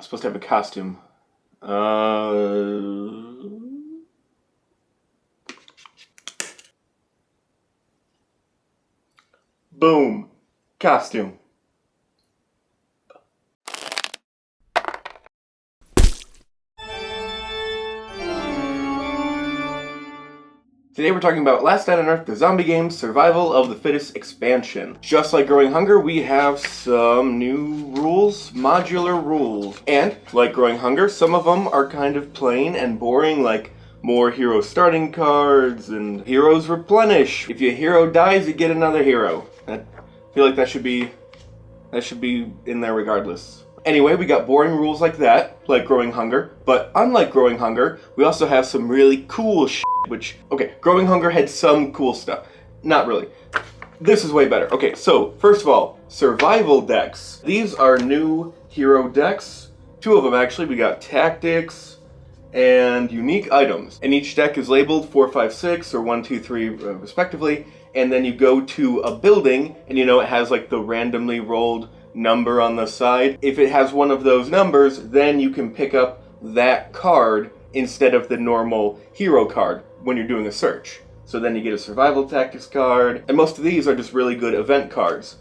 I'm supposed to have a costume. Boom. Costume. Today we're talking about Last Night on Earth, the zombie game, Survival of the Fittest expansion. Just like Growing Hunger, we have some new rules, modular rules. And, like Growing Hunger, some of them are kind of plain and boring, like more hero starting cards and heroes replenish. If your hero dies, you get another hero. I feel like that should be in there regardless. Anyway, we got boring rules like that, like Growing Hunger, but unlike Growing Hunger, we also have some really cool shit, which, okay, Growing Hunger had some cool stuff. Not really. This is way better. Okay, so, first of all, survival decks. These are new hero decks. Two of them, actually. We got Tactics and Unique Items. And each deck is labeled 4, 5, 6, or 1, 2, 3, respectively. And then you go to a building, and you know it has like the randomly rolled number on the side. If it has one of those numbers, then you can pick up that card instead of the normal hero card when you're doing a search. So then you get a survival tactics card, and most of these are just really good event cards.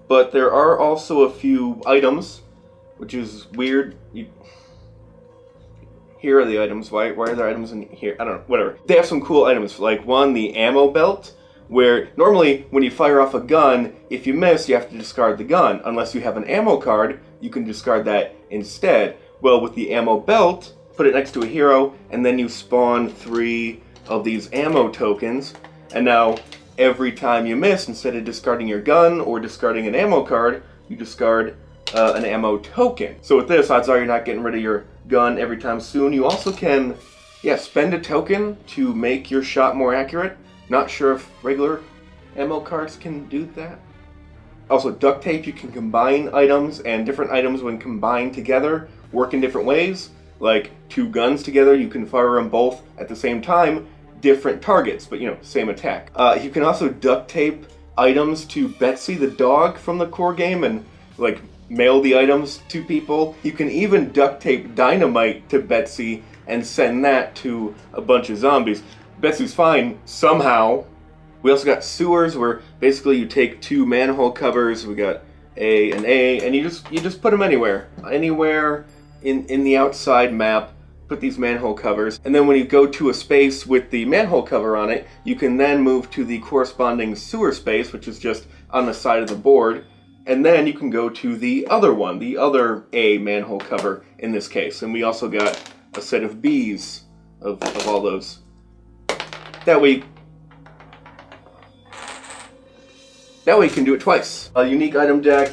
But there are also a few items, which is weird. Here are the items. Why are there items in here? I don't know, whatever. They have some cool items, like one, the ammo belt, where normally when you fire off a gun, if you miss, you have to discard the gun. Unless you have an ammo card, you can discard that instead. Well, with the ammo belt, put it next to a hero, and then you spawn 3 of these ammo tokens, and now every time you miss, instead of discarding your gun or discarding an ammo card, you discard an ammo token. So with this, odds are you're not getting rid of your gun every time soon. You also can, spend a token to make your shot more accurate. Not sure if regular ammo cards can do that. Also, duct tape, you can combine items, and different items when combined together work in different ways. Like 2 guns together, you can fire them both at the same time, different targets, but same attack. You can also duct tape items to Betsy the dog from the core game and like mail the items to people. You can even duct tape dynamite to Betsy and send that to a bunch of zombies. Betsy's fine, somehow. We also got sewers, where basically you take 2 manhole covers, we got A and A, and you just put them anywhere. Anywhere in the outside map, put these manhole covers, and then when you go to a space with the manhole cover on it, you can then move to the corresponding sewer space, which is just on the side of the board, and then you can go to the other one, the other A manhole cover in this case. And we also got a set of Bs of all those. That way you can do it twice. A unique item deck,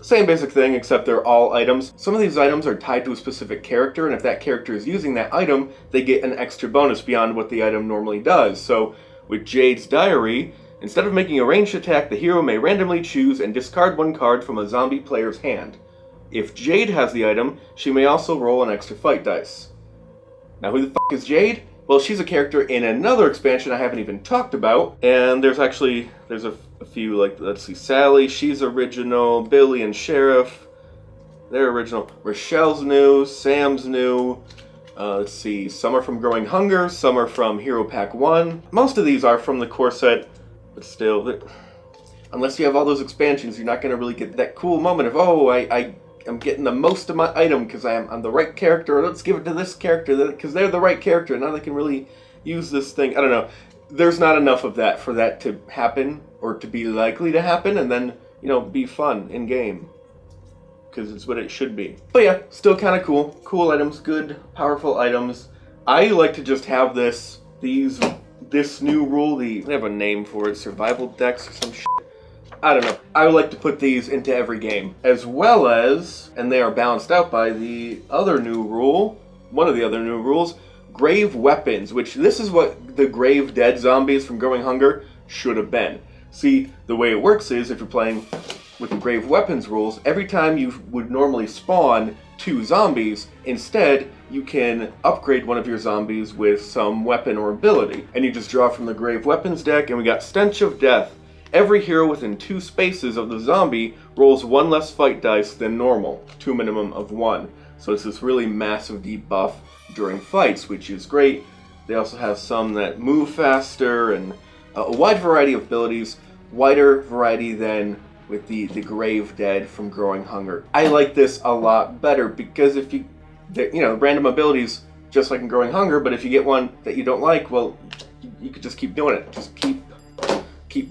same basic thing, except they're all items. Some of these items are tied to a specific character, and if that character is using that item, they get an extra bonus beyond what the item normally does. So with Jade's Diary, instead of making a ranged attack, the hero may randomly choose and discard 1 card from a zombie player's hand. If Jade has the item, she may also roll an extra fight dice. Now who the f*** is Jade? Well, she's a character in another expansion I haven't even talked about, and there's a few, like, let's see, Sally, she's original, Billy and Sheriff, they're original, Rochelle's new, Sam's new, let's see, some are from Growing Hunger, some are from Hero Pack 1. Most of these are from the core set, but still, unless you have all those expansions, you're not going to really get that cool moment of, oh, I'm getting the most of my item because I'm the right character, or let's give it to this character because they're the right character, and now they can really use this thing. I don't know. There's not enough of that for that to happen, or to be likely to happen, and then, be fun in-game. Because it's what it should be. But yeah, still kind of cool. Cool items, good, powerful items. I like to just have this new rule, they have a name for it, survival decks or some shit. I don't know. I would like to put these into every game, as well as, and they are balanced out by the other new rule, one of the other new rules, grave weapons, which this is what the grave dead zombies from Growing Hunger should have been. See, the way it works is, if you're playing with the grave weapons rules, every time you would normally spawn 2 zombies, instead you can upgrade one of your zombies with some weapon or ability. And you just draw from the grave weapons deck, and we got Stench of Death. Every hero within 2 spaces of the zombie rolls 1 less fight dice than normal, to a minimum of 1. So it's this really massive debuff during fights, which is great. They also have some that move faster and a wide variety of abilities, wider variety than with the Grave Dead from Growing Hunger. I like this a lot better because if you know, random abilities just like in Growing Hunger, but if you get one that you don't like, well, you could just keep doing it. Just keep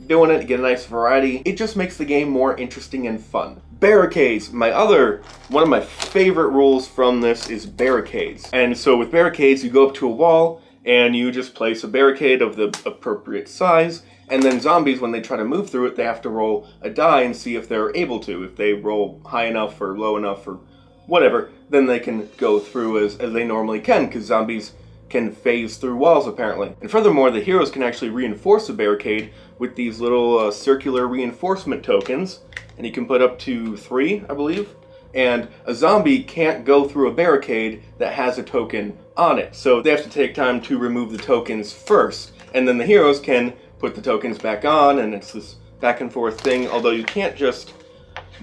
doing it, get a nice variety. It just makes the game more interesting and fun. Barricades. One of my favorite rules from this is barricades. And so with barricades, you go up to a wall and you just place a barricade of the appropriate size, and then zombies, when they try to move through it, they have to roll a die and see if they're able to. If they roll high enough or low enough or whatever, then they can go through as they normally can, because zombies can phase through walls apparently. And furthermore, the heroes can actually reinforce a barricade with these little circular reinforcement tokens, and you can put up to 3, I believe. And a zombie can't go through a barricade that has a token on it, so they have to take time to remove the tokens first, and then the heroes can put the tokens back on, and it's this back and forth thing, although you can't just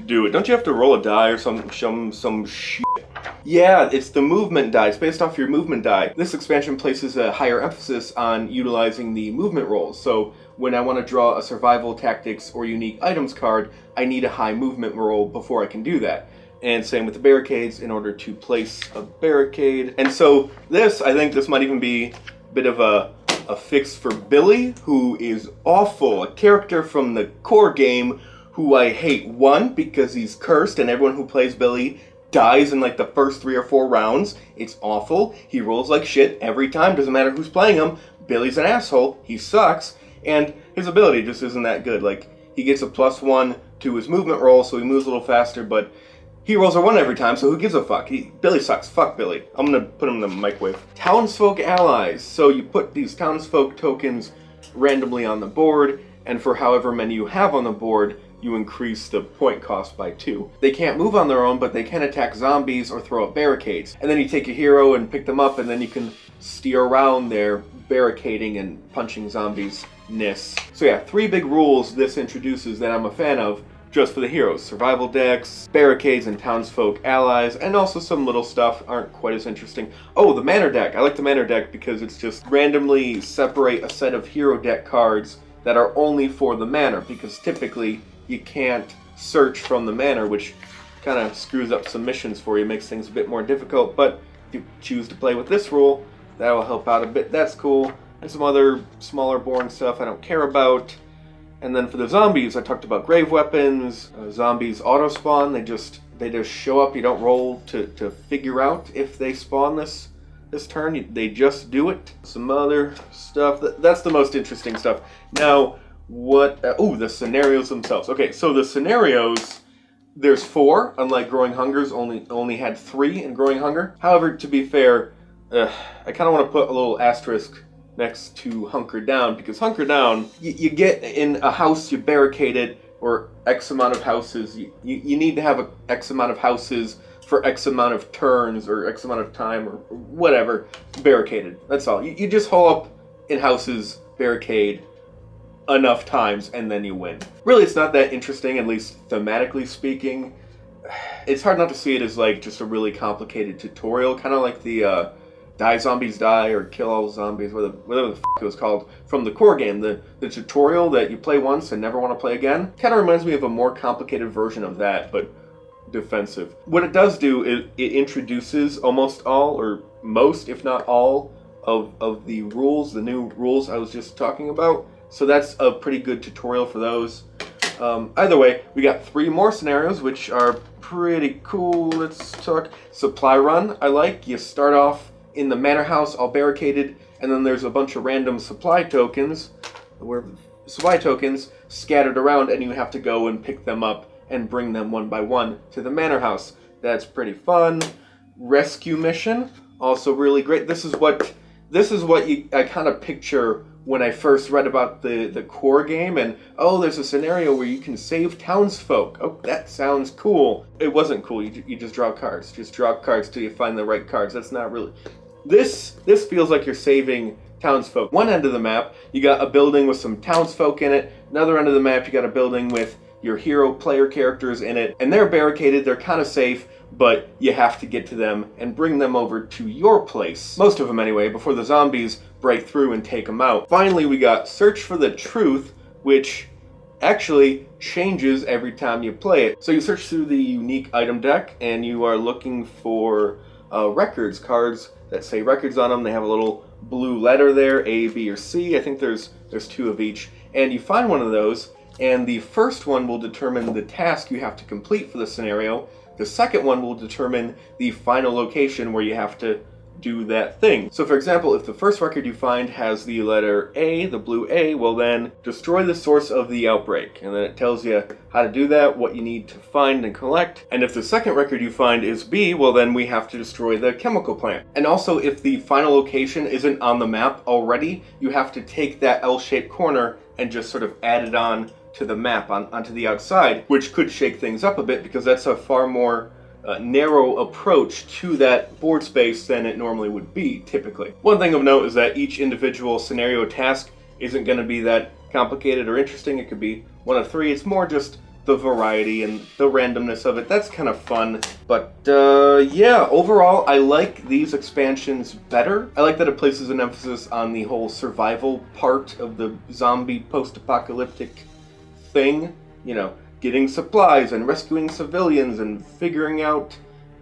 do it. Don't you have to roll a die or some shit? Yeah, it's the movement die. It's based off your movement die. This expansion places a higher emphasis on utilizing the movement rolls. So when I want to draw a survival tactics or unique items card, I need a high movement roll before I can do that. And same with the barricades in order to place a barricade. And so I think this might even be a bit of a fix for Billy, who is awful. A character from the core game who I hate. One, because he's cursed and everyone who plays Billy dies in like the first 3 or 4 rounds. It's awful. He rolls like shit every time. Doesn't matter who's playing him. Billy's an asshole. He sucks. And his ability just isn't that good. Like, he gets a +1 to his movement roll, so he moves a little faster, but he rolls a 1 every time, so who gives a fuck? Billy sucks. Fuck Billy. I'm gonna put him in the microwave. Townsfolk Allies. So you put these townsfolk tokens randomly on the board, and for however many you have on the board, you increase the point cost by 2. They can't move on their own, but they can attack zombies or throw up barricades. And then you take a hero and pick them up, and then you can steer around their barricading and punching zombies-ness. So yeah, 3 big rules this introduces that I'm a fan of, just for the heroes. Survival decks, barricades and townsfolk allies, and also some little stuff aren't quite as interesting. Oh, the manor deck. I like the manor deck because it's just randomly separate a set of hero deck cards that are only for the manor, because typically you can't search from the manor, which kind of screws up some missions for you, makes things a bit more difficult, but if you choose to play with this rule, that will help out a bit. That's cool. And some other smaller boring stuff I don't care about. And then for the zombies, I talked about grave weapons. Zombies auto-spawn. They just show up. You don't roll to figure out if they spawn this turn. They just do it. Some other stuff. That's the most interesting stuff. Now, the scenarios themselves. Okay, so the scenarios, there's 4, unlike Growing Hunger's only had 3 in Growing Hunger. However, to be fair, I kind of want to put a little asterisk next to Hunker Down, because Hunker Down, you get in a house, you barricade it, or X amount of houses. You need to have a X amount of houses for X amount of turns, or X amount of time, or whatever, barricaded. That's all. You just hole up in houses, barricade enough times, and then you win. Really, it's not that interesting, at least thematically speaking. It's hard not to see it as like just a really complicated tutorial, kind of like the Die Zombies Die or Kill All Zombies, whatever the fuck it was called, from the core game. The tutorial that you play once and never want to play again kind of reminds me of a more complicated version of that, but defensive. What it does do is it introduces almost all, or most, if not all, of the rules, the new rules I was just talking about. So that's a pretty good tutorial for those. Either way, we got 3 more scenarios, which are pretty cool. Let's talk supply run. I like. You start off in the manor house, all barricaded, and then there's a bunch of random supply tokens scattered around, and you have to go and pick them up and bring them one by one to the manor house. That's pretty fun. Rescue mission, also really great. This is what I kind of picture when I first read about the core game, and there's a scenario where you can save townsfolk. Oh, that sounds cool. It wasn't cool. You just draw cards. Just draw cards till you find the right cards. That's not really. This feels like you're saving townsfolk. One end of the map, you got a building with some townsfolk in it. Another end of the map, you got a building with your hero player characters in it, and they're barricaded. They're kind of safe, but you have to get to them and bring them over to your place. Most of them anyway, before the zombies break through and take them out. Finally, we got Search for the Truth, which actually changes every time you play it. So you search through the unique item deck and you are looking for records, cards that say records on them. They have a little blue letter there, A, B, or C. I think there's 2 of each. And you find one of those, and the first one will determine the task you have to complete for the scenario. The second one will determine the final location where you have to do that thing. So for example, if the first record you find has the letter A, the blue A, well then destroy the source of the outbreak. And then it tells you how to do that, what you need to find and collect. And if the second record you find is B, well then we have to destroy the chemical plant. And also if the final location isn't on the map already, you have to take that L-shaped corner and just sort of add it on to the map, onto the outside, which could shake things up a bit because that's a far more narrow approach to that board space than it normally would be, typically. One thing of note is that each individual scenario task isn't going to be that complicated or interesting. It could be one of 3. It's more just the variety and the randomness of it. That's kind of fun. But yeah, overall, I like these expansions better. I like that it places an emphasis on the whole survival part of the zombie post-apocalyptic thing. You know, getting supplies and rescuing civilians and figuring out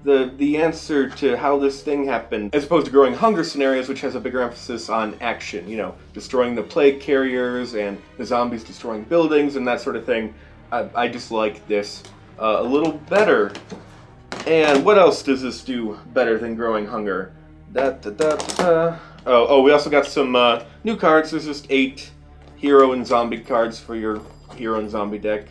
the answer to how this thing happened, as opposed to Growing Hunger scenarios, which has a bigger emphasis on action, you know, destroying the plague carriers and the zombies destroying buildings and that sort of thing. I just like this a little better. And what else does this do better than Growing Hunger? Oh, we also got some new cards. There's just 8 hero and zombie cards for your hero and zombie deck.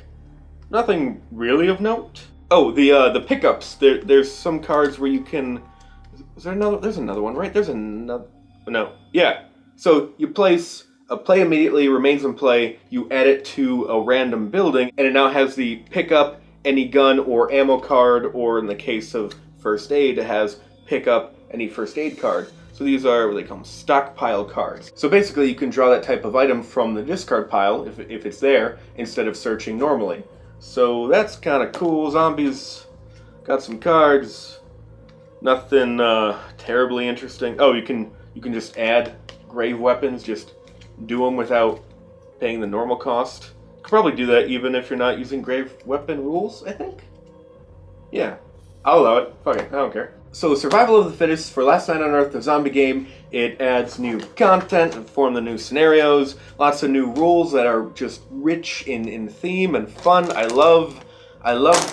Nothing really of note. Oh, the pickups. There's some cards where you can. Is there another? There's another one, right? There's another. No. Yeah. So you place a play immediately, remains in play. You add it to a random building, and it now has the pick up any gun or ammo card, or in the case of first aid, it has pick up any first aid card. So these are what they call them, stockpile cards. So basically, you can draw that type of item from the discard pile if it's there, instead of searching normally. So that's kind of cool. Zombies got some cards. Nothing terribly interesting. Oh, you can just add grave weapons. Just do them without paying the normal cost. You could probably do that even if you're not using grave weapon rules, I think. Yeah, I'll allow it. Fuck it, I don't care. So Survival of the Fittest for Last Night on Earth, the zombie game, it adds new content and form the new scenarios, lots of new rules that are just rich in theme and fun. I love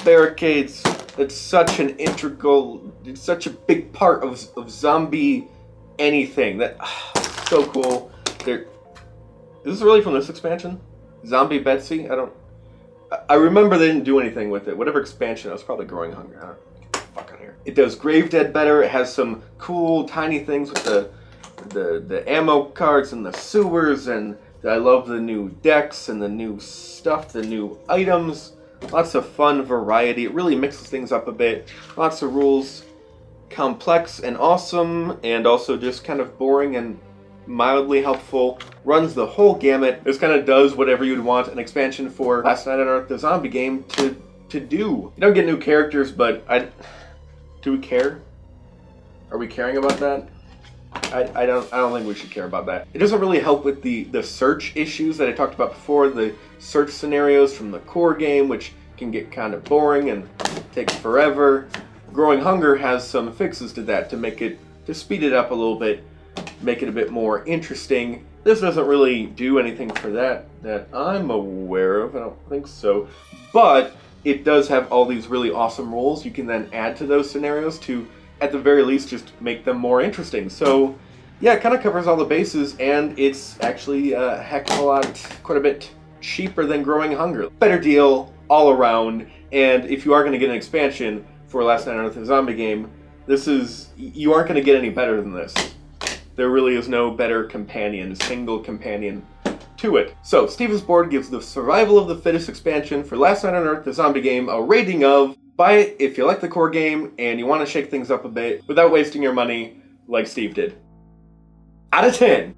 Barricades. It's such an it's such a big part of zombie anything. So cool. Is this really from this expansion? Zombie Betsy? I remember they didn't do anything with it. Whatever expansion, it was probably Growing Hunger. I don't know. Fuck on here. It does Grave Dead better. It has some cool tiny things with the ammo cards and the sewers, and I love the new decks and the new stuff, the new items. Lots of fun variety. It really mixes things up a bit. Lots of rules. Complex and awesome, and also just kind of boring and mildly helpful. Runs the whole gamut. This kind of does whatever you'd want an expansion for Last Night on Earth, the zombie game, to do. You don't get new characters, but do we care? Are we caring about that? I don't think we should care about that. It doesn't really help with the search issues that I talked about before, the search scenarios from the core game, which can get kind of boring and take forever. Growing Hunger has some fixes to that to speed it up a little bit, make it a bit more interesting. This doesn't really do anything for that I'm aware of. I don't think so. But it does have all these really awesome rules you can then add to those scenarios to, at the very least, just make them more interesting. So, yeah, it kind of covers all the bases, and it's actually a heck of a lot, quite a bit cheaper than Growing Hunger. Better deal all around, and if you are going to get an expansion for Last Night on Earth, the zombie game, you aren't going to get any better than this. There really is no better single companion to it. So, Steven's Board gives the Survival of the Fittest expansion for Last Night on Earth, the zombie game, a rating of, buy it if you like the core game and you want to shake things up a bit without wasting your money like Steve did. Out of 10!